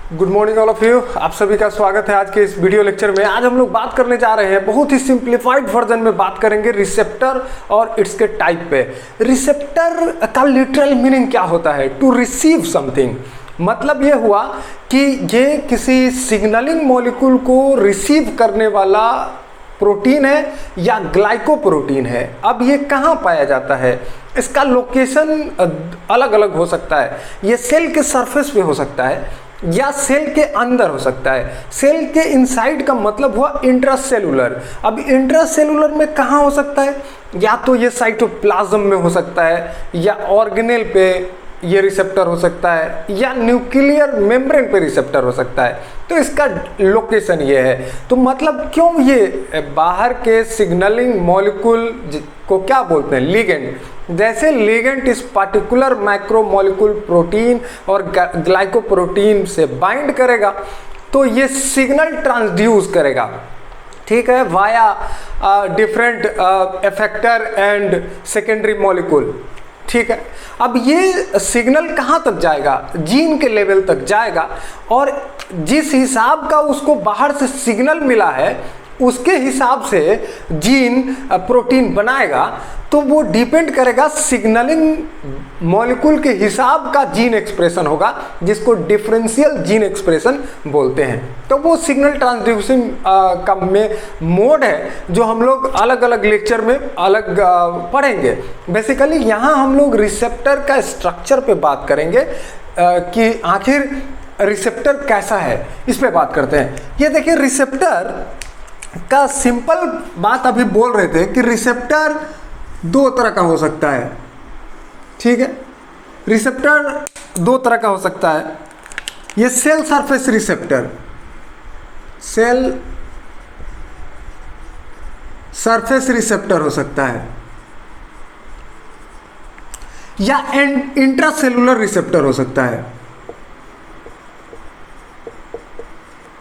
Good morning all of you. आप सभी का स्वागत है आज के इस वीडियो लेक्चर में। आज हम लोग बात करने जा रहे हैं, बहुत ही सिंप्लीफाइड वर्जन में बात करेंगे रिसेप्टर और इसके टाइप पे। रिसेप्टर का लिटरल मीनिंग क्या होता है? To receive something. मतलब ये हुआ कि ये किसी सिग्नलिंग मॉलिक्यूल को रिसीव करने वाला प्रोटीन है या ग्लाइकोप्रोटीन है। अब ये कहाँ पाया जाता है? इसका लोकेशन अलग अलग हो सकता है। ये सेल के सरफेस पे हो सकता है या सेल के अंदर हो सकता है। सेल के इनसाइड का मतलब हुआ इंट्रासेलुलर। अब इंट्रासेलुलर में कहाँ हो सकता है? या तो ये साइटोप्लाज्म में हो सकता है, या ऑर्गेनेल पे ये रिसेप्टर हो सकता है, या न्यूक्लियर मेम्ब्रेन पे रिसेप्टर हो सकता है। तो इसका लोकेशन ये है। तो मतलब क्यों ये बाहर के सिग्नलिंग मॉलिक्यूल को क्या बोलते हैं? लिगेंड। जैसे लिगेंड इस पार्टिकुलर माइक्रोमोलिक्यूल प्रोटीन और ग्लाइकोप्रोटीन से बाइंड करेगा तो ये सिग्नल ट्रांसड्यूस करेगा, ठीक है, via different effector and secondary molecule, ठीक है। अब ये सिग्नल कहाँ तक जाएगा? जीन के लेवल तक जाएगा, और जिस हिसाब का उसको बाहर से सिग्नल मिला है उसके हिसाब से जीन प्रोटीन बनाएगा। तो वो डिपेंड करेगा, सिग्नलिंग मॉलिक्यूल के हिसाब का जीन एक्सप्रेशन होगा, जिसको डिफरेंशियल जीन एक्सप्रेशन बोलते हैं। तो वो सिग्नल ट्रांसड्यूसिंग का में मोड है, जो हम लोग अलग अलग लेक्चर में अलग पढ़ेंगे। बेसिकली यहाँ हम लोग रिसेप्टर का स्ट्रक्चर पे बात करेंगे कि आखिर रिसेप्टर कैसा है, इस पे बात करते हैं। ये देखिए, रिसेप्टर का सिंपल बात अभी बोल रहे थे कि रिसेप्टर दो तरह का हो सकता है, ठीक है। रिसेप्टर दो तरह का हो सकता है। ये cell surface receptor, cell surface receptor हो सकता है, या इंट्रासेलुलर रिसेप्टर हो सकता है।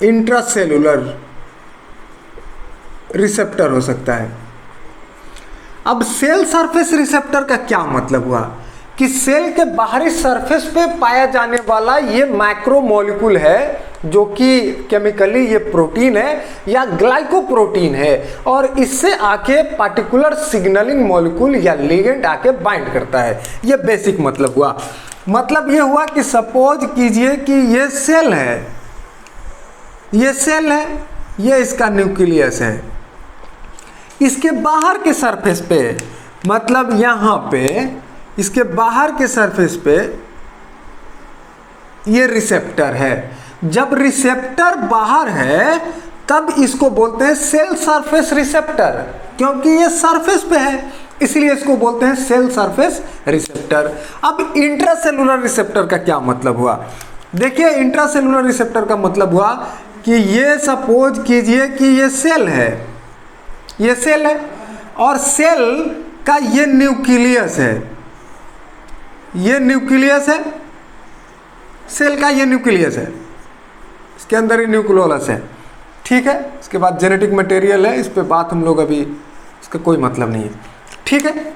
इंट्रासेलुलर रिसेप्टर हो सकता है। अब सेल सरफेस रिसेप्टर का क्या मतलब हुआ? कि सेल के बाहरी सरफेस पे पाया जाने वाला ये माइक्रोमोलिक्यूल है, जो कि केमिकली ये प्रोटीन है या ग्लाइकोप्रोटीन है, और इससे आके पार्टिकुलर सिग्नलिंग मॉलिक्यूल या लिगेंड आके बाइंड करता है। ये बेसिक मतलब हुआ। मतलब ये हुआ कि सपोज कीजिए कि ये सेल है, ये सेल है, ये इसका न्यूक्लियस है। इसके बाहर के सरफेस पे, मतलब यहाँ पे इसके बाहर के सरफेस पे ये रिसेप्टर है। जब रिसेप्टर बाहर है तब इसको बोलते हैं सेल सरफेस रिसेप्टर, क्योंकि ये सरफेस पे है, इसलिए इसको बोलते हैं सेल सरफेस रिसेप्टर। अब इंट्रासेलुलर रिसेप्टर का क्या मतलब हुआ? देखिए, इंट्रासेलुलर रिसेप्टर का मतलब हुआ कि ये सपोज कीजिए कि ये सेल है, ये सेल है, और सेल का ये न्यूक्लियस है, ये न्यूक्लियस है, सेल का ये न्यूक्लियस है, इसके अंदर ही न्यूक्लियोलस है, ठीक है। इसके बाद जेनेटिक मटेरियल है, इस पे बात हम लोग अभी, इसका कोई मतलब नहीं है, ठीक है।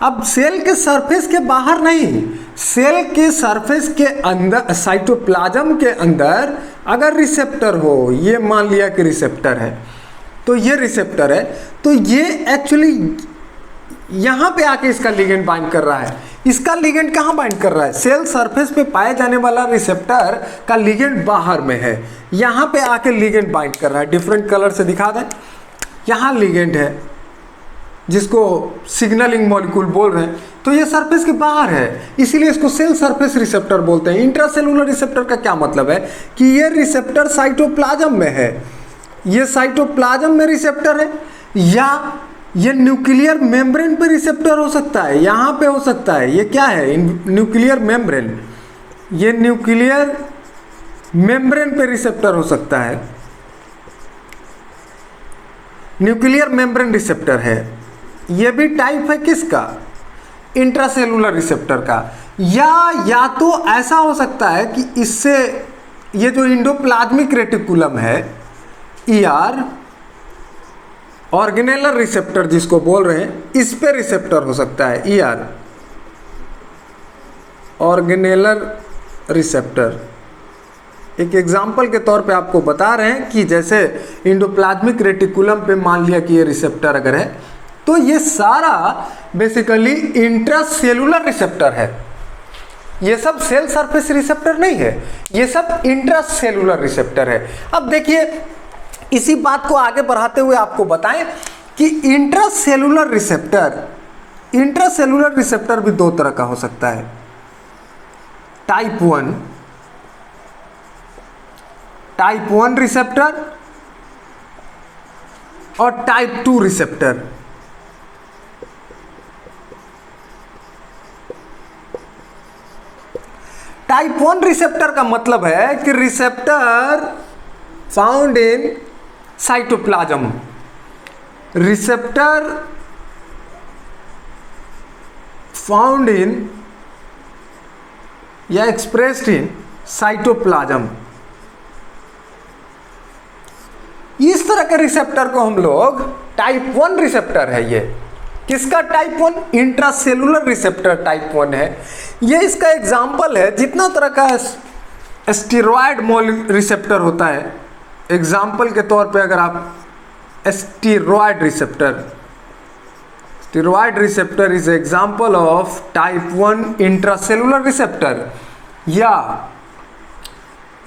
अब सेल के सरफेस के बाहर नहीं, सेल के सरफेस के अंदर, साइटोप्लाज्म के अंदर अगर रिसेप्टर हो, ये मान लिया कि रिसेप्टर है, तो ये रिसेप्टर है, तो ये एक्चुअली यहाँ पे आके इसका लिगेंड बाइंड कर रहा है। इसका लिगेंड कहाँ बाइंड कर रहा है? सेल सरफेस पे पाए जाने वाला रिसेप्टर का लिगेंड बाहर में है, यहाँ पे आके लिगेंड बाइंड कर रहा है। डिफरेंट कलर से दिखा दें, यहाँ लिगेंड है जिसको सिग्नलिंग मॉलिक्यूल बोल रहे हैं, तो ये सरफेस के बाहर है, इसीलिए इसको सेल सरफेस रिसेप्टर बोलते हैं। इंट्रासेलुलर रिसेप्टर का क्या मतलब है? कि ये रिसेप्टर साइटोप्लाज्म में है, ये साइटोप्लाज्म में रिसेप्टर है, या ये न्यूक्लियर मेम्ब्रेन पे रिसेप्टर हो सकता है, यहाँ पे हो सकता है। ये क्या है? न्यूक्लियर मेम्ब्रेन, ये न्यूक्लियर मेम्ब्रेन पे रिसेप्टर हो सकता है, न्यूक्लियर मेम्ब्रेन रिसेप्टर है। ये भी टाइप है किसका? इंट्रासेलुलर रिसेप्टर का। या तो ऐसा हो सकता है कि इससे ये जो इंडोप्लाज्मिक रेटिकुलम है, ER ऑर्गेनेलर रिसेप्टर जिसको बोल रहे हैं, इस पे रिसेप्टर हो सकता है। ER ऑर्गेनेलर रिसेप्टर, एक एग्जाम्पल के तौर पे आपको बता रहे हैं कि जैसे इंडोप्लाज्मिक रेटिकुलम पे मान लिया कि ये रिसेप्टर अगर है, तो ये सारा बेसिकली इंट्रासेलुलर रिसेप्टर है। ये सब सेल सरफेस रिसेप्टर नहीं है, ये सब इंट्रासेलुलर रिसेप्टर है। अब देखिए, इसी बात को आगे बढ़ाते हुए आपको बताएं कि इंट्रासेलुलर रिसेप्टर भी दो तरह का हो सकता है, टाइप 1 रिसेप्टर और टाइप 2 रिसेप्टर। टाइप 1 रिसेप्टर का मतलब है कि receptor found in cytoplasm, receptor found in या एक्सप्रेस्ड इन साइटोप्लाज्म। इस तरह के रिसेप्टर को हम लोग टाइप 1 रिसेप्टर है। ये किसका टाइप 1? इंट्रासेलुलर रिसेप्टर टाइप 1 है। ये इसका एग्जाम्पल है। जितना तरह का स्टेरॉयड रिसेप्टर होता है, एग्जाम्पल के तौर पे अगर आप steroid receptor is example of type 1 intracellular receptor, या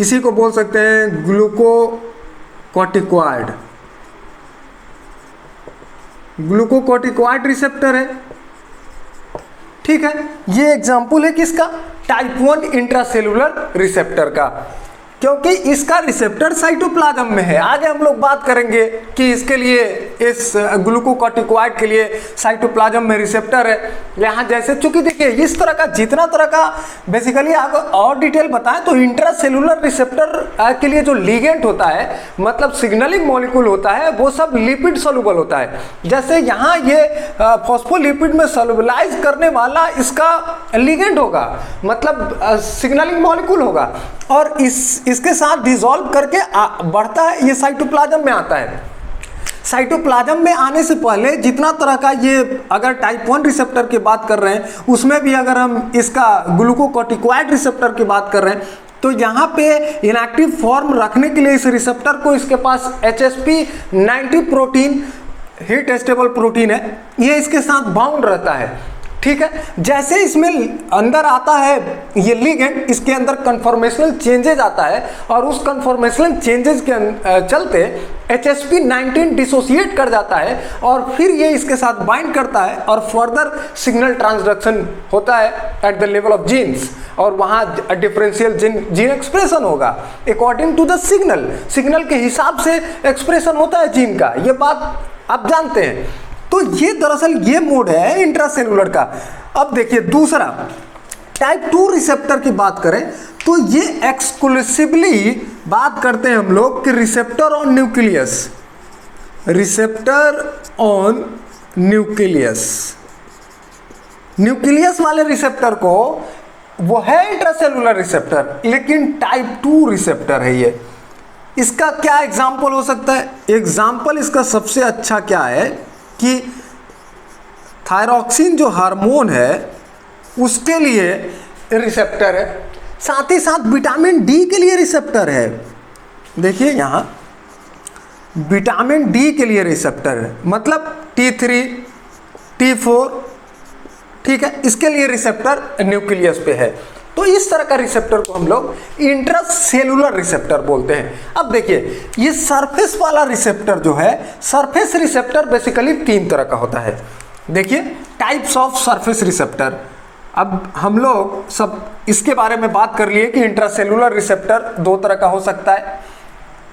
इसी को बोल सकते हैं ग्लूकोकॉर्टिकॉइड रिसेप्टर है। ठीक है, ये एग्जाम्पल है किसका? टाइप 1 इंट्रासेलुलर रिसेप्टर का, क्योंकि इसका रिसेप्टर साइटोप्लाज्म में है। आगे हम लोग बात करेंगे कि इसके लिए, इस ग्लूकोकॉर्टिकॉइड के लिए साइटोप्लाज्म में रिसेप्टर है। यहाँ जैसे चूंकि देखिए, इस तरह का जितना तरह का बेसिकली आपको और डिटेल बताएं तो इंट्रासेलुलर रिसेप्टर के लिए जो लिगेंड होता है, मतलब सिग्नलिंग मॉलिक्यूल होता है, वो सब लिपिड सोलुबल होता है। जैसे यहाँ ये फॉस्फोलिपिड में सोलुबलाइज करने वाला इसका लिगेंड होगा, मतलब सिग्नलिंग मॉलिक्यूल होगा, और इसके साथ डिसॉल्व करके बढ़ता है, ये साइटोप्लाज्म में आता है। साइटोप्लाज्म में आने से पहले जितना तरह का ये, अगर टाइप 1 रिसेप्टर की बात कर रहे हैं, उसमें भी अगर हम इसका ग्लूकोकॉर्टिकॉइड रिसेप्टर की बात कर रहे हैं, तो यहाँ पे इनएक्टिव फॉर्म रखने के लिए इस रिसेप्टर को, इसके पास HSP90 protein, heat stable protein है, ये इसके साथ बाउंड रहता है। ठीक है, जैसे इसमें अंदर आता है ये लिगेंड, इसके अंदर कन्फॉर्मेशनल चेंजेज आता है, और उस कन्फॉर्मेशनल चेंजेस के चलते HSP19 डिसोसिएट कर जाता है, और फिर ये इसके साथ बाइंड करता है, और फर्दर सिग्नल ट्रांसडक्शन होता है at the level of genes, और वहाँ डिफरेंशियल जीन एक्सप्रेशन होगा अकॉर्डिंग टू द सिग्नल के हिसाब से एक्सप्रेशन होता है जीन का। ये बात आप जानते हैं। तो ये दरअसल ये मोड है इंट्रासेलुलर का। अब देखिए दूसरा, टाइप 2 रिसेप्टर की बात करें तो ये एक्सक्लूसिवली बात करते हैं हम लोग कि रिसेप्टर ऑन न्यूक्लियस वाले रिसेप्टर को, वो है इंट्रासेलुलर रिसेप्टर, लेकिन टाइप 2 रिसेप्टर है ये। इसका क्या एग्जाम्पल हो सकता है? एग्जाम्पल इसका सबसे अच्छा क्या है कि थायरॉक्सिन जो हार्मोन है उसके लिए रिसेप्टर है, साथ ही साथ विटामिन डी के लिए रिसेप्टर है। देखिए यहाँ विटामिन डी के लिए रिसेप्टर है, मतलब T3, T4, ठीक है, इसके लिए रिसेप्टर न्यूक्लियस पे है। तो इस तरह का रिसेप्टर को हम लोग इंट्रासेलुलर रिसेप्टर बोलते हैं। अब देखिए, ये सरफेस वाला रिसेप्टर जो है, सरफेस रिसेप्टर बेसिकली 3 तरह का होता है। देखिए टाइप्स ऑफ सरफेस रिसेप्टर। अब हम लोग सब इसके बारे में बात कर लिए कि इंट्रासेलुलर रिसेप्टर 2 तरह का हो सकता है,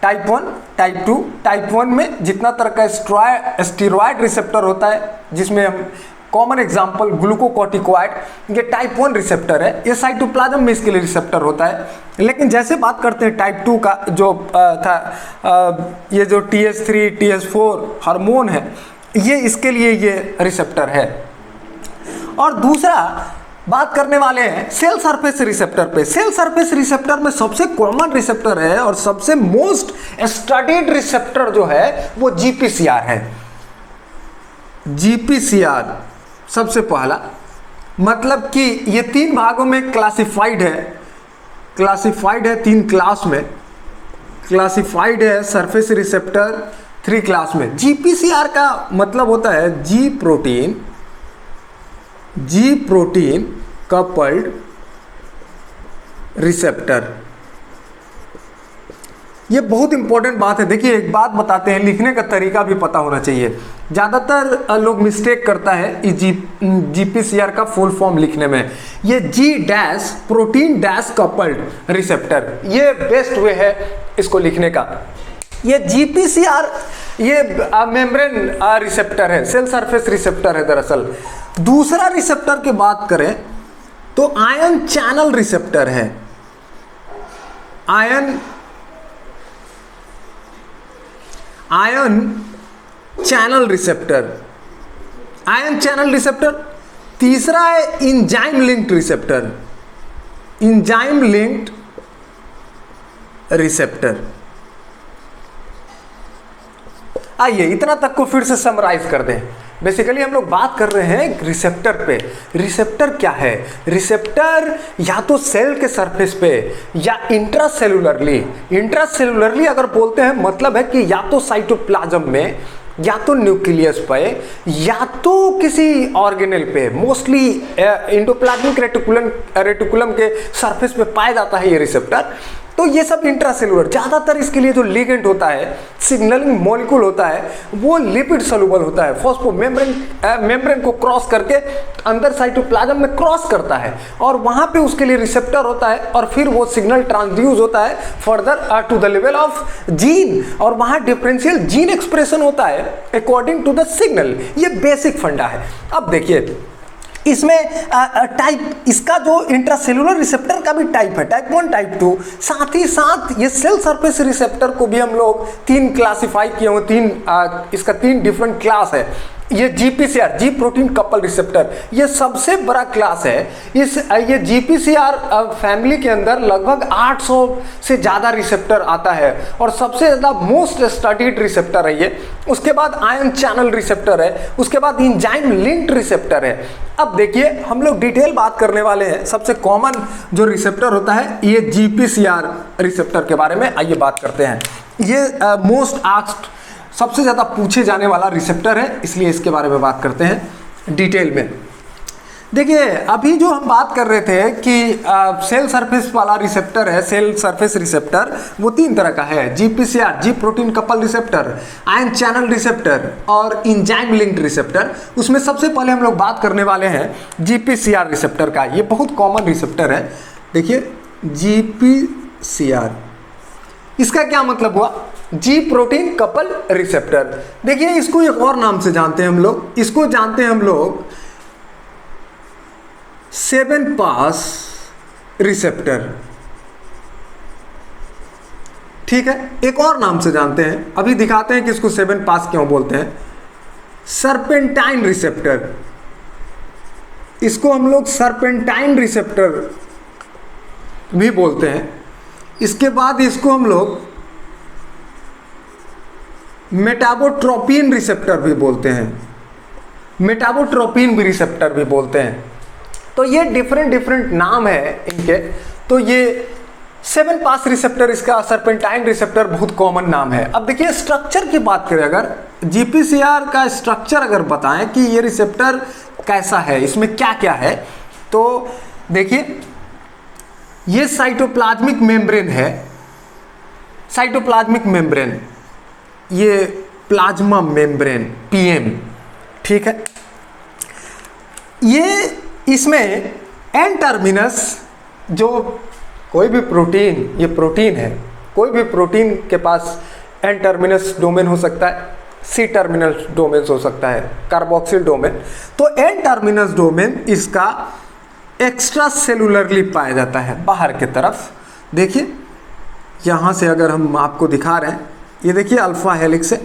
टाइप 1, टाइप 2। टाइप 1 में जितना तरह का स्टेरॉयड रिसेप्टर होता है, जिसमें हम कॉमन एग्जाम्पल ग्लूकोकॉर्टिकॉइड, ये टाइप 1 रिसेप्टर है, ये साइटोप्लाज्म में इसके लिए रिसेप्टर होता है। लेकिन जैसे बात करते हैं टाइप 2 का, जो ये जो TH3, TH4 हार्मोन है, ये इसके लिए ये रिसेप्टर है। और दूसरा बात करने वाले हैं सेल सरफेस रिसेप्टर पे। सेल सरफेस रिसेप्टर में सबसे कॉमन रिसेप्टर है और सबसे मोस्ट स्टडीड रिसेप्टर जो है वो GPCR है। GPCR सबसे पहला, मतलब कि ये 3 भागों में क्लासिफाइड है। क्लासिफाइड है 3 क्लास में, क्लासिफाइड है सरफेस रिसेप्टर 3 क्लास में। जीपीसीआर का मतलब होता है जी प्रोटीन कपल्ड रिसेप्टर। ये बहुत इंपॉर्टेंट बात है। देखिए एक बात बताते हैं, लिखने का तरीका भी पता होना चाहिए। ज़्यादातर लोग मिस्टेक करता है जीपीसीआर का फुल फॉर्म लिखने में। ये G dash protein dash coupled receptor, ये बेस्ट वे है इसको लिखने का। ये जीपीसीआर ये मेम्ब्रेन रिसेप्टर है, सेल सरफेस रिसेप्टर है दरअसल। दूसरा रिसेप्टर की बात करें तो आयन चैनल रिसेप्टर है। Ion channel receptor, ion channel receptor. तीसरा है enzyme linked receptor, enzyme linked receptor. आइए इतना तक को फिर से समराइज कर दें। बेसिकली हम लोग बात कर रहे हैं रिसेप्टर पे। रिसेप्टर क्या है? रिसेप्टर या तो सेल के सरफेस पे या इंट्रासेलुलरली अगर बोलते हैं मतलब है कि या तो साइटोप्लाज्म में या तो न्यूक्लियस पे या तो किसी ऑर्गेनेल पे, मोस्टली एंडोप्लाज्मिक रेटिकुलम के सरफेस पे पाया जाता है ये रिसेप्टर। तो ये सब इंट्रासेलुलर, ज़्यादातर इसके लिए जो लिगेंड होता है, सिग्नलिंग मॉलिक्यूल होता है, वो लिपिड सोलुबल होता है। फॉस्फो मेम्ब्रेन को क्रॉस करके अंदर साइटोप्लाज्म में क्रॉस करता है और वहाँ पे उसके लिए रिसेप्टर होता है और फिर वो सिग्नल ट्रांसड्यूस होता है further to the level of gene और वहाँ डिफरेंशियल जीन एक्सप्रेशन होता है अकॉर्डिंग टू द सिग्नल। ये बेसिक फंडा है। अब देखिए इसमें टाइप, इसका जो इंट्रासेलुलर रिसेप्टर का भी टाइप है, टाइप 1 टाइप 2। साथ ही साथ ये सेल सरफेस रिसेप्टर को भी हम लोग 3 क्लासिफाई किए हुए, इसका 3 डिफरेंट क्लास है। ये जीपीसीआर जी प्रोटीन कपल रिसेप्टर ये सबसे बड़ा क्लास है। ये जीपीसीआर फैमिली के अंदर लगभग 800 से ज़्यादा रिसेप्टर आता है और सबसे ज़्यादा मोस्ट स्टडीड रिसेप्टर है ये। उसके बाद आयन चैनल रिसेप्टर है, उसके बाद इंजाइम लिंक्ड रिसेप्टर है। अब देखिए हम लोग डिटेल बात करने वाले हैं। सबसे कॉमन जो रिसेप्टर होता है ये जीपीसीआर रिसेप्टर के बारे में आइए बात करते हैं। ये मोस्ट आस्क्ड, सबसे ज़्यादा पूछे जाने वाला रिसेप्टर है, इसलिए इसके बारे में बात करते हैं डिटेल में। देखिए अभी जो हम बात कर रहे थे कि सेल सरफेस वाला रिसेप्टर है, सेल सरफेस रिसेप्टर, वो 3 तरह का है। जीपीसीआर जी protein couple receptor, ion channel receptor और इंजाइम लिंक्ड रिसेप्टर। उसमें सबसे पहले हम लोग बात करने वाले हैं जीपीसीआर रिसेप्टर का। ये बहुत कॉमन रिसेप्टर है। देखिए जीपीसीआर, इसका क्या मतलब हुआ? जी प्रोटीन कपल रिसेप्टर। देखिए इसको एक और नाम से जानते हैं हम लोग, इसको जानते हैं हम लोग 7 पास रिसेप्टर। ठीक है, एक और नाम से जानते हैं, अभी दिखाते हैं कि इसको 7 पास क्यों बोलते हैं। सर्पेंटाइन रिसेप्टर, इसको हम लोग सर्पेंटाइन रिसेप्टर भी बोलते हैं। इसके बाद इसको हम लोग मेटाबोट्रोपिन रिसेप्टर भी बोलते हैं, मेटाबोट्रोपिन भी रिसेप्टर भी बोलते हैं। तो ये डिफरेंट नाम है इनके। तो ये 7 पास रिसेप्टर, इसका सर्पेंटाइन रिसेप्टर बहुत कॉमन नाम है। अब देखिए स्ट्रक्चर की बात करें, अगर जीपीसीआर का स्ट्रक्चर अगर बताएं कि ये रिसेप्टर कैसा है, इसमें क्या क्या है, तो देखिए ये साइटोप्लाज्मिक मेम्ब्रेन है, साइटोप्लाज्मिक मेम्ब्रेन, ये प्लाज्मा मेम्ब्रेन पीएम। ठीक है, ये इसमें एन टर्मिनस, जो कोई भी प्रोटीन, ये प्रोटीन है, कोई भी प्रोटीन के पास एन टर्मिनस डोमेन हो सकता है, सी टर्मिनल डोमेन हो सकता है, कार्बोक्सिल डोमेन। तो एन टर्मिनस डोमेन इसका एक्स्ट्रा सेलुलरली पाया जाता है बाहर की तरफ। देखिए यहाँ से अगर हम आपको दिखा रहे हैं, ये देखिए अल्फा हेलिक्स है,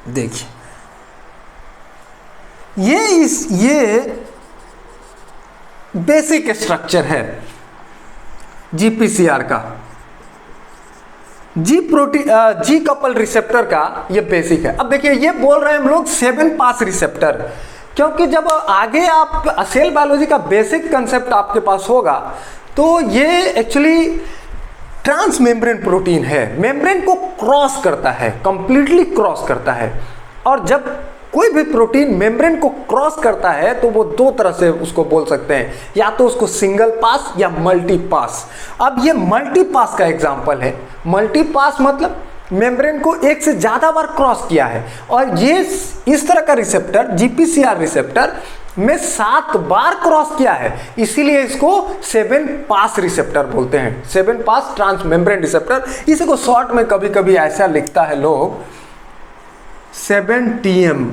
देखिए ये बेसिक स्ट्रक्चर है जीपीसीआर का। जी प्रोटीन जी कपल रिसेप्टर का ये बेसिक है। अब देखिए ये बोल रहे हैं हम लोग 7 पास रिसेप्टर, क्योंकि जब आगे आप सेल बायोलॉजी का बेसिक कंसेप्ट आपके पास होगा तो ये एक्चुअली ट्रांस मेम्ब्रेन प्रोटीन है, मेम्ब्रेन को क्रॉस करता है, कंप्लीटली क्रॉस करता है। और जब कोई भी प्रोटीन मेम्ब्रेन को क्रॉस करता है तो वो दो तरह से उसको बोल सकते हैं, या तो उसको सिंगल पास या मल्टी पास। अब ये मल्टी पास का एग्जांपल है। मल्टी पास मतलब मेम्ब्रेन को एक से ज्यादा बार क्रॉस किया है, और ये इस तरह का रिसेप्टर जीपीसीआर रिसेप्टर में 7 बार क्रॉस किया है, इसीलिए इसको 7 पास रिसेप्टर बोलते हैं, 7 पास ट्रांस मेम्ब्रेन रिसेप्टर। इसी को शॉर्ट में कभी कभी ऐसा लिखता है लोग 7TM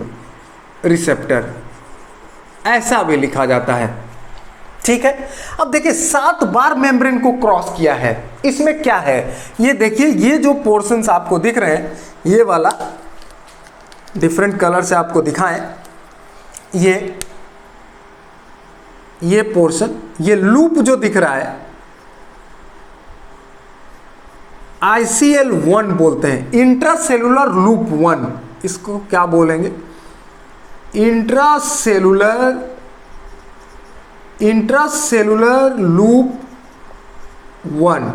रिसेप्टर, ऐसा भी लिखा जाता है। ठीक है, अब देखिए 7 बार मेम्ब्रेन को क्रॉस किया है। इसमें क्या है ये देखिए, ये जो पोर्शंस आपको दिख रहे हैं, ये वाला डिफरेंट कलर से आपको दिखाएं, ये पोर्शन, ये लूप जो दिख रहा है ICL1 बोलते हैं, इंट्रासेलुलर लूप 1। इसको क्या बोलेंगे? Intracellular loop 1।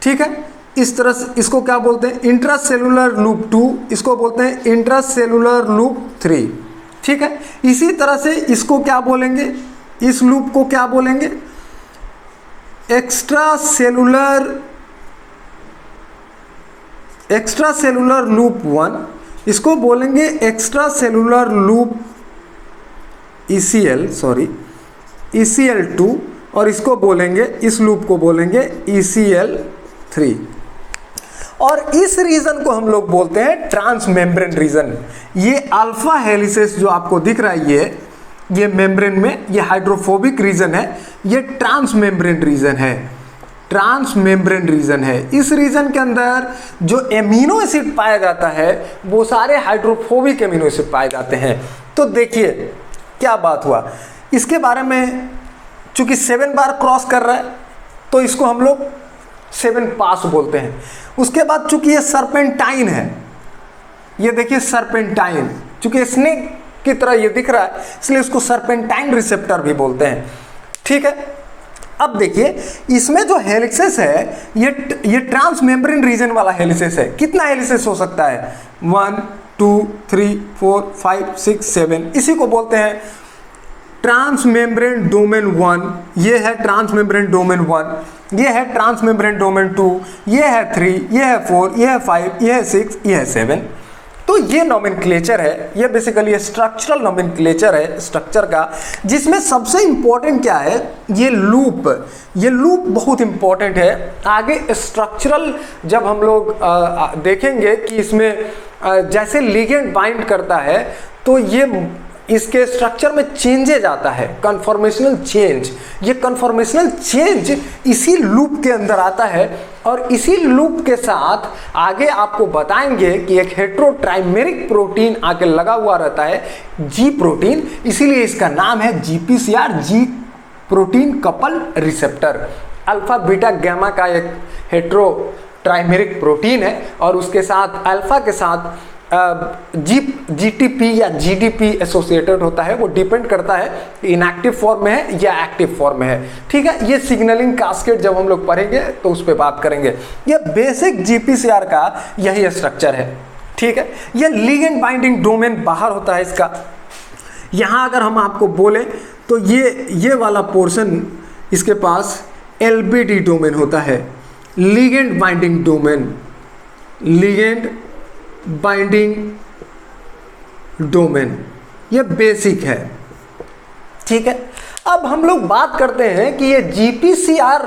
ठीक है, इस तरह से इसको क्या बोलते हैं? इंट्रासेलुलर लूप 2, इसको बोलते हैं इंट्रासेलुलर लूप 3। ठीक है, इसी तरह से इसको क्या बोलेंगे? इस लूप को क्या बोलेंगे? एक्स्ट्रासेलुलर लूप 1, इसको बोलेंगे एक्स्ट्रासेलुलर लूप ECL2, और इसको बोलेंगे, इस लूप को बोलेंगे ECL3। और इस रीजन को हम लोग बोलते हैं ट्रांस मेम्ब्रेन रीजन। ये अल्फा हेलिसेस जो आपको दिख रहा है, ये मेम्ब्रेन में ये हाइड्रोफोबिक रीजन है, ये ट्रांस मेम्ब्रेन रीजन है, ट्रांस मेम्ब्रेन रीजन है। इस रीजन के अंदर जो एमिनो एसिड पाया जाता है वो सारे हाइड्रोफोबिक एमिनो एसिड पाए जाते हैं। तो देखिए क्या बात हुआ, इसके बारे में चूंकि 7 बार क्रॉस कर रहा है तो इसको हम लोग 7 पास बोलते हैं। उसके बाद चूंकि ये सर्पेंटाइन है, ये देखिए सर्पेंटाइन, चूंकि स्नेक की तरह ये दिख रहा है इसलिए इसको सर्पेंटाइन रिसेप्टर भी बोलते हैं। ठीक है, अब देखिए इसमें जो हेलिसेस है ये ट्रांस मेम्ब्रेन रीजन वाला हेलिसेस है। कितना हेलिसेस हो सकता है? 1 2 3 4 5 6 7, इसी को बोलते हैं ट्रांस मेम्ब्रेन डोमेन 1। ये है ट्रांस मेम्ब्रेन डोमेन 1, ये है ट्रांस मेम्ब्रेन डोमेन 2, ये है 3, ये है 4, ये है 5, ये है 6, ये है 7। तो ये नोमेनक्लेचर है, ये बेसिकली स्ट्रक्चरल नोमेनक्लेचर है स्ट्रक्चर का, जिसमें सबसे इंपॉर्टेंट क्या है? ये लूप बहुत इंपॉर्टेंट है। आगे स्ट्रक्चरल जब हम लोग देखेंगे कि इसमें जैसे लिगेंड बाइंड करता है तो ये इसके स्ट्रक्चर में चेंजेज आता है, कन्फॉर्मेशनल चेंज। ये कन्फॉर्मेशनल चेंज इसी लूप के अंदर आता है, और इसी लूप के साथ आगे आपको बताएंगे कि एक हेट्रोट्राइमेरिक प्रोटीन आके लगा हुआ रहता है, जी प्रोटीन, इसीलिए इसका नाम है GPCR, जी protein couple receptor. Alpha beta gamma का एक हेट्रोट्राइमेरिक प्रोटीन है, और उसके साथ अल्फा के साथ GTP या GDP एसोसिएटेड होता है। वो डिपेंड करता है इनएक्टिव फॉर्म में है या एक्टिव फॉर्म में है। ठीक है, ये सिग्नलिंग कास्केड जब हम लोग पढ़ेंगे तो उस पर बात करेंगे। ये बेसिक GPCR का यही स्ट्रक्चर है। ठीक है, ये लिगेंड बाइंडिंग डोमेन बाहर होता है इसका। यहाँ अगर हम आपको बोले तो ये वाला पोर्शन इसके पास LBD डोमेन होता है, ligand binding domain, ligand binding domain, ये बेसिक है। ठीक है, अब हम लोग बात करते हैं कि ये GPCR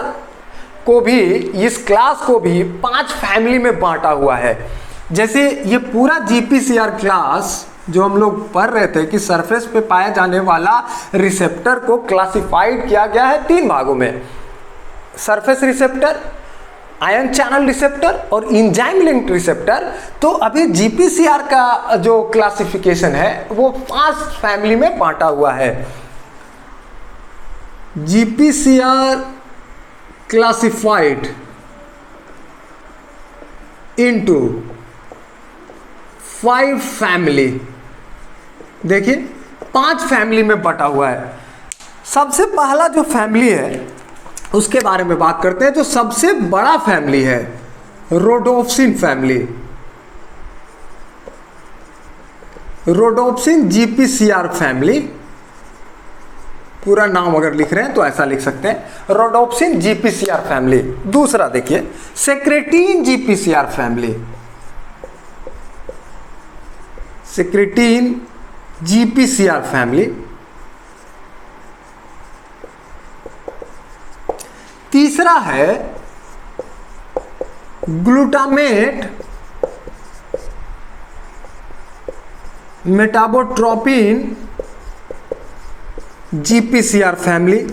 को भी, इस क्लास को भी 5 फैमिली में बांटा हुआ है। जैसे ये पूरा GPCR क्लास जो हम लोग पढ़ रहे थे कि सरफेस पे पाया जाने वाला रिसेप्टर को क्लासिफाइड किया गया है 3 भागों में, surface receptor, ion channel receptor और इंजाइम लिंक्ड रिसेप्टर। तो अभी GPCR का जो क्लासिफिकेशन है वो 5 फैमिली में बांटा हुआ है। GPCR classified into 5 family. देखिए 5 फैमिली में बटा हुआ है। सबसे पहला जो फैमिली है उसके बारे में बात करते हैं। जो सबसे बड़ा फैमिली है rhodopsin family, rhodopsin GPCR family, पूरा नाम अगर लिख रहे हैं तो ऐसा लिख सकते हैं, रोडोप्सिन जीपीसीआर फैमिली। दूसरा देखिए secretin GPCR family, secretin GPCR family. तीसरा है ग्लूटामेट मेटाबोट्रोपिन जीपीसीआर फैमिली।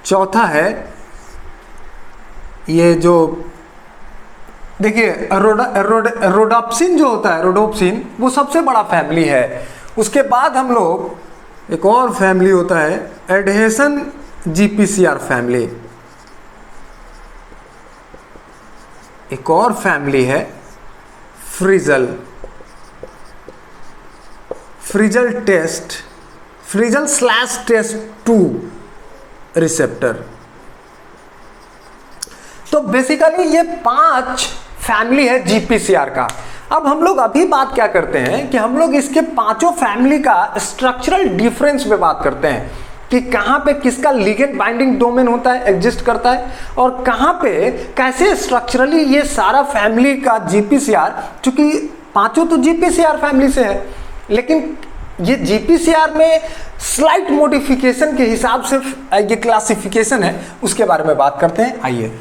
चौथा है ये जो देखिए रोडोप्सिन जो होता है, रोडोप्सिन वो सबसे बड़ा फैमिली है। उसके बाद हम लोग एक और फैमिली होता है एडहेसन जीपीसीआर फैमिली। एक और फैमिली है frizzled, frizzled taste, frizzled slash taste 2 receptor. तो बेसिकली ये 5 फैमिली है जीपीसीआर का। अब हम लोग अभी बात क्या करते हैं कि हम लोग इसके पांचों फैमिली का स्ट्रक्चरल डिफरेंस पे बात करते हैं कि कहां पे किसका लिगेंड बाइंडिंग डोमेन होता है, एग्जिस्ट करता है, और कहां पे कैसे स्ट्रक्चरली ये सारा फैमिली का जीपीसीआर, चूंकि पांचों तो जीपीसीआर फैमिली से है लेकिन ये जीपीसीआर में स्लाइट मॉडिफिकेशन के हिसाब से ये क्लासिफिकेशन है, उसके बारे में बात करते हैं। आइए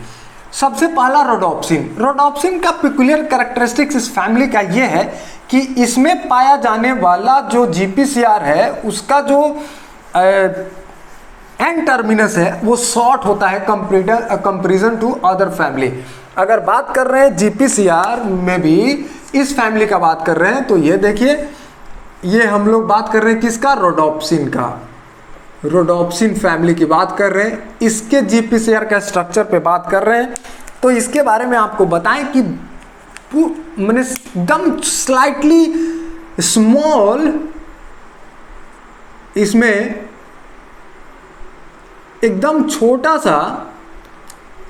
सबसे पहला रोडोप्सिन। रोडोप्सिन का पिकुलियर कैरेक्टरिस्टिक्स इस फैमिली का ये है कि इसमें पाया जाने वाला जो जीपीसीआर है उसका जो एंड टर्मिनस है वो शॉर्ट होता है कंपेरिजन टू अदर फैमिली। अगर बात कर रहे हैं जीपीसीआर में भी इस फैमिली का बात कर रहे हैं तो ये देखिए, ये हम लोग बात कर रहे हैं किसका, रोडोप्सिन का। रोडोप्सिन फैमिली की बात कर रहे हैं, इसके जीपीसीआर का स्ट्रक्चर पे बात कर रहे हैं। तो इसके बारे में आपको बताएं कि मैंने एकदम स्लाइटली स्मॉल इसमें एकदम छोटा सा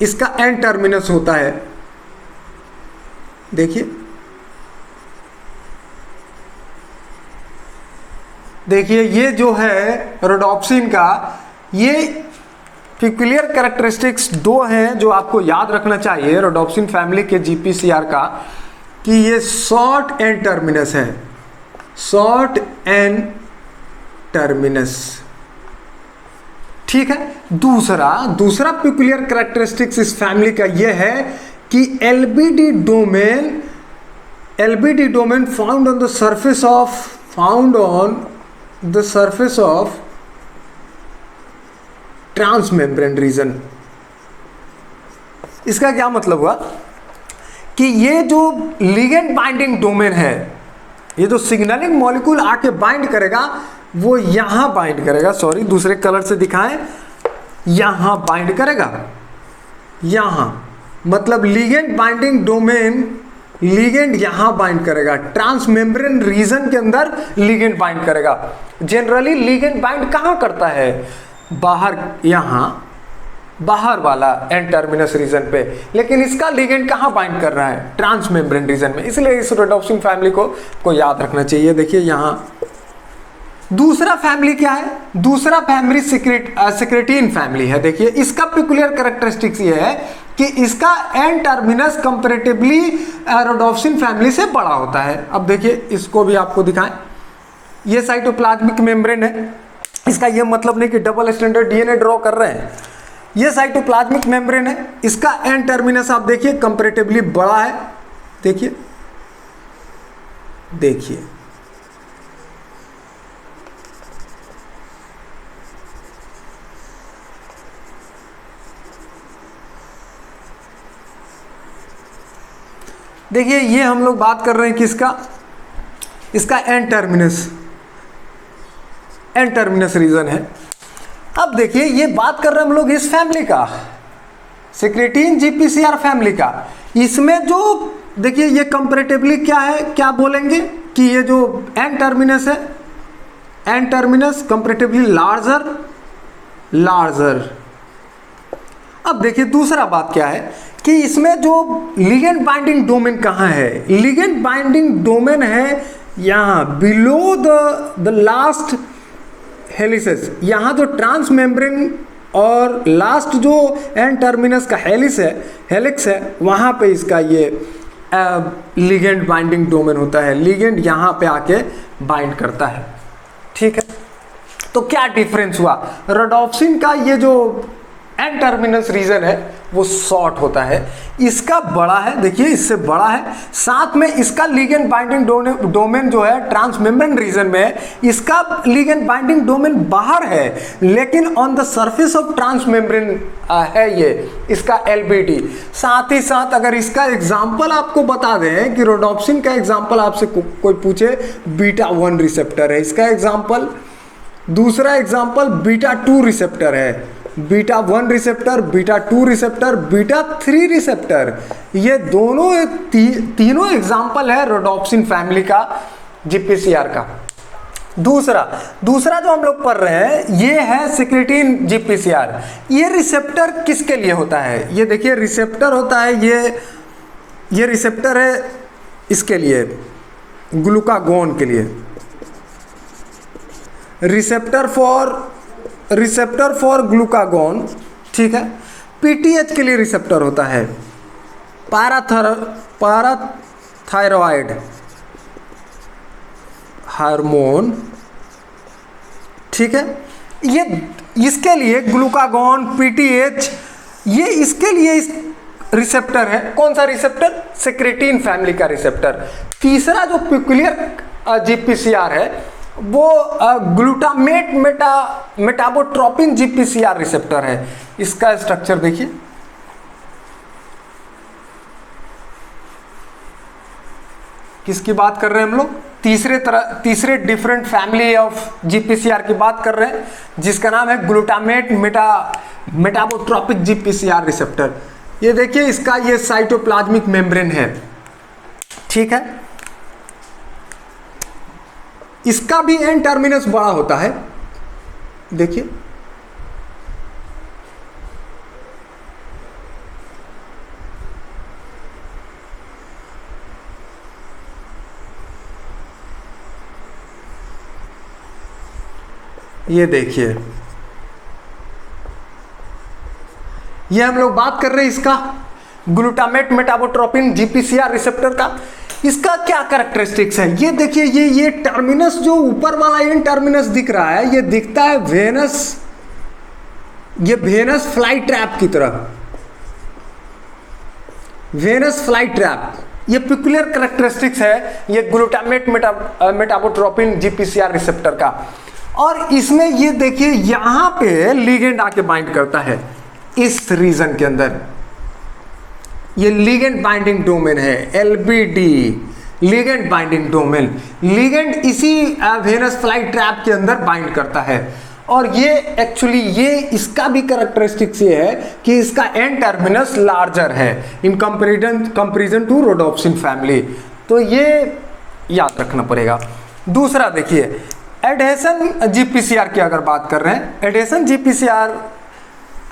इसका एंड टर्मिनस होता है। देखिए देखिए ये जो है रोडोप्सिन का, ये पिकुलियर कैरेक्टरिस्टिक्स 2 हैं जो आपको याद रखना चाहिए रोडोप्सिन फैमिली के जीपीसीआर का, कि ये शॉर्ट एंड टर्मिनस है, शॉर्ट एंड टर्मिनस। ठीक है। दूसरा पिकुलियर कैरेक्टरिस्टिक्स इस फैमिली का ये है कि LBD domain found on the surface of transmembrane region. इसका क्या मतलब हुआ कि ये जो लिगेंड बाइंडिंग डोमेन है, ये जो सिग्नलिंग मॉलिक्यूल आके बाइंड करेगा वो यहां बाइंड करेगा, सॉरी दूसरे कलर से दिखाएं, यहां बाइंड करेगा, यहां मतलब लिगेंड बाइंडिंग डोमेन, लिगेंड यहां बाइंड करेगा, ट्रांसमेम्ब्रेन रीजन के अंदर लिगेंड बाइंड करेगा। जनरली लिगेंड बाइंड कहां करता है, बाहर, यहां बाहर वाला एंड टर्मिनस रीजन पे, लेकिन इसका लिगेंड कहां बाइंड कर रहा है, ट्रांसमेम्ब्रेन रीजन में। इसलिए इस रोडोप्सिन फैमिली को याद रखना चाहिए। देखिए यहां दूसरा फैमिली क्या है, दूसरा फैमिली सेक्रेटीन फैमिली है। देखिए इसका पिकुलियर कैरेक्टरिस्टिक्स ये है कि इसका and terminus comparatively rhodopsin family से बड़ा होता है। अब देखिए इसको भी आपको दिखाएं, ये साइटोप्लाज्मिक मेम्ब्रेन है, इसका ये मतलब नहीं कि डबल स्टैंडर्ड डीएनए ड्रॉ कर रहे हैं, ये साइटोप्लाज्मिक मेम्ब्रेन है, इसका एंड टर्मिनस आप देखिए कंपैरेटिवली बड़ा है। देखिए देखिए देखिए ये हम लोग बात कर रहे हैं किसका, इसका एंड टर्मिनस रीजन है। अब देखिए ये बात कर रहे हैं हम लोग इस फैमिली का, सिक्रेटिन जीपीसीआर फैमिली का, इसमें जो देखिए ये कंपैरेटिवली क्या है, क्या बोलेंगे कि ये जो एन टर्मिनस है, एन टर्मिनस कंपैरेटिवली लार्जर। अब देखिए दूसरा बात क्या है कि इसमें जो लिगेंड बाइंडिंग डोमेन कहाँ है, लिगेंड बाइंडिंग डोमेन है यहाँ बिलो द लास्ट हेलिसेस, यहाँ जो ट्रांस मेम्ब्रेन और लास्ट जो एन टर्मिनस का हेलिक्स है वहाँ पे इसका ये लिगेंड बाइंडिंग डोमेन होता है, लिगेंड यहाँ पे आके बाइंड करता है। ठीक है, तो क्या डिफरेंस हुआ, रोडोप्सिन का ये जो एन टर्मिनस रीजन है वो शॉर्ट होता है, इसका बड़ा है, देखिए इससे बड़ा है, साथ में इसका लिगेंड बाइंडिंग डोमेन जो है ट्रांसमेम्ब्रेन रीजन में है, इसका लिगेंड बाइंडिंग डोमेन बाहर है लेकिन on the surface of transmembrane है ये इसका एलबीडी। साथ ही साथ अगर इसका एग्जांपल आपको बता दें कि रोडोप्सिन का एग्जांपल आपसे कोई पूछे, बीटा 1 रिसेप्टर है इसका एग्जांपल, दूसरा एग्जांपल बीटा 2 रिसेप्टर है, beta 1 receptor, beta 2 receptor, beta 3 receptor, ये दोनों तीनों एग्जाम्पल है रोडोप्सिन फैमिली का जीपीसीआर का। दूसरा जो हम लोग पढ़ रहे हैं ये है सिक्रेटिन जीपीसीआर। ये रिसेप्टर किसके लिए होता है, ये देखिए रिसेप्टर होता है, ये रिसेप्टर है इसके लिए, ग्लूकागोन के लिए, रिसेप्टर फॉर ग्लूकागोन। ठीक है, पीटीएच के लिए रिसेप्टर होता है, पैराथायरॉयड हार्मोन। ठीक है, ये इसके लिए ग्लूकागोन, पीटीएच, ये इसके लिए इस रिसेप्टर है। कौन सा रिसेप्टर, सिक्रेटिन फैमिली का रिसेप्टर। तीसरा जो पेक्यूलियर जीपीसीआर है वो ग्लूटामेट मेटाबोट्रोपिन जीपीसीआर रिसेप्टर है। इसका स्ट्रक्चर देखिए, किसकी बात कर रहे हैं हम लोग, तीसरे डिफरेंट फैमिली ऑफ जीपीसीआर की बात कर रहे हैं जिसका नाम है ग्लूटामेट मेटाबोट्रोपिक जीपीसीआर रिसेप्टर। ये देखिए इसका ये साइटोप्लाज्मिक मेम्ब्रेन है। ठीक है, इसका भी एन टर्मिनस बड़ा होता है, देखिए ये देखिए, ये हम लोग बात कर रहे हैं इसका ग्लूटामेट मेटाबोट्रोपिन जीपीसीआर रिसेप्टर का। इसका क्या कैरेक्टरिस्टिक्स है, ये देखिए ये टर्मिनस जो ऊपर वाला एन टर्मिनस दिख रहा है, ये दिखता है वेनस फ्लाई ट्रैप की तरह, वेनस फ्लाई ट्रैप। ये पेक्यूलियर कैरेक्टरिस्टिक्स है ये ग्लूटामेट मेटाबोट्रोपिन जीपीसीआर रिसेप्टर का। और इसमें ये देखिए यहां पे लिगेंड आके बाइंड करता है इस रीजन के अंदर, ये लिगेंड बाइंडिंग डोमेन है, LBD ligand binding domain. Ligand इसी वेनस फ्लाई ट्रैप के अंदर बाइंड करता है। और ये एक्चुअली ये इसका भी कैरेक्टरिस्टिक्स ये है कि इसका एन टर्मिनस लार्जर है in comparison to rhodopsin family. तो ये याद रखना पड़ेगा। दूसरा देखिए एडहेसन जीपीसीआर की अगर बात कर रहे हैं, एडहेसन जीपीसीआर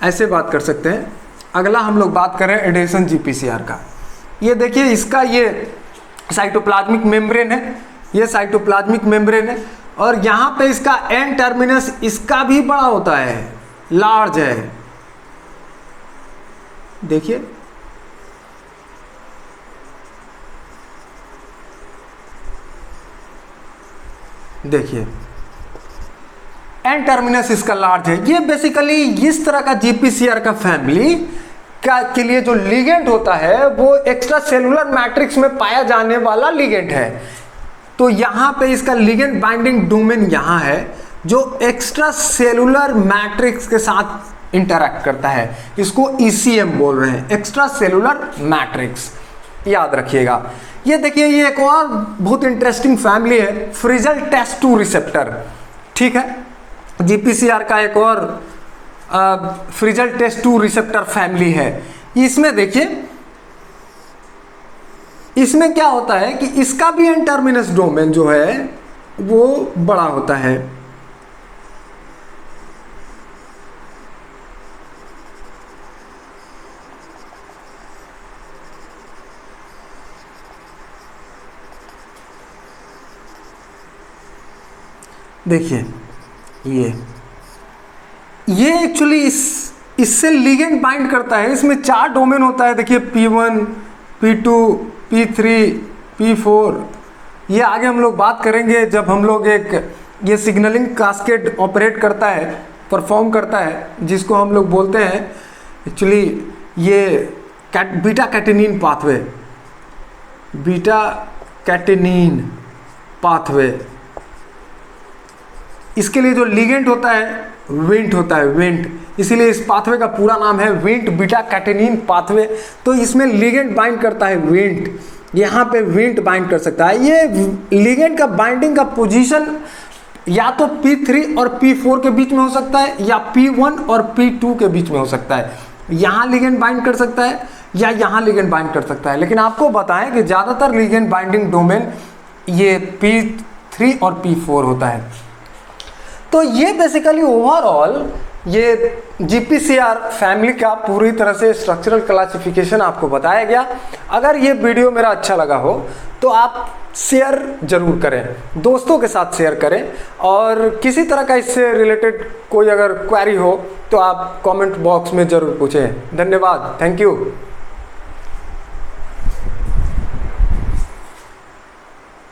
ऐसे बात कर सकते हैं। अगला हम लोग बात कर रहे हैं एडहेसन जीपीसीआर का। ये देखिए इसका ये साइटोप्लाज्मिक मेम्ब्रेन है, ये साइटोप्लाज्मिक मेम्ब्रेन है और यहाँ पे इसका एन टर्मिनस इसका भी बड़ा होता है, लार्ज है। देखिए देखिए एन टर्मिनस इसका लार्ज है। ये बेसिकली इस तरह का जीपीसीआर का फैमिली के लिए जो लिगेंड होता है वो एक्स्ट्रा सेलुलर मैट्रिक्स में पाया जाने वाला लिगेंड है। तो यहाँ पे इसका लिगेंड बाइंडिंग डोमेन यहाँ है जो एक्स्ट्रा सेलुलर मैट्रिक्स के साथ इंटरैक्ट करता है। इसको ECM बोल रहे हैं, एक्स्ट्रा सेलुलर मैट्रिक्स, याद रखिएगा। ये देखिए ये एक और बहुत इंटरेस्टिंग फैमिली है, फ्रिजल टेस्ट 2 रिसेप्टर। ठीक है, जीपीसीआर का एक और फ्रिजल टेस्ट 2 रिसेप्टर फैमिली है। इसमें देखिए, इसमें क्या होता है कि इसका भी एन टर्मिनस डोमेन जो है वो बड़ा होता है। देखिए ये एक्चुअली इससे लिगेंड बाइंड करता है। इसमें 4 डोमेन होता है। देखिए P1, P2, P3, P4। ये आगे हम लोग बात करेंगे जब हम लोग ये सिग्नलिंग कास्केड ऑपरेट करता है, परफॉर्म करता है, जिसको हम लोग बोलते हैं एक्चुअली ये beta catenin pathway, beta catenin pathway. इसके लिए जो लिगेंड होता है विंट होता है, विंट। इसीलिए इस पाथवे का पूरा नाम है विंट बीटा कैटेनिन पाथवे। तो इसमें लिगेंड बाइंड करता है विंट, यहाँ पे विंट बाइंड कर सकता है। ये लिगेंड का बाइंडिंग का पोजीशन या तो P3 और P4 के बीच में हो सकता है या P1 और P2 के बीच में हो सकता है। यहाँ लिगेंड बाइंड कर सकता है या यहाँ लिगेंड बाइंड कर सकता है। लेकिन आपको बताएं कि ज़्यादातर लिगेंड बाइंडिंग डोमेन ये P3 और P4 होता है। तो ये बेसिकली ओवरऑल ये GPCR फैमिली का पूरी तरह से स्ट्रक्चरल क्लासिफिकेशन आपको बताया गया। अगर ये वीडियो मेरा अच्छा लगा हो तो आप शेयर जरूर करें, दोस्तों के साथ शेयर करें, और किसी तरह का इससे रिलेटेड कोई अगर क्वेरी हो तो आप कमेंट बॉक्स में ज़रूर पूछें। धन्यवाद, थैंक यू।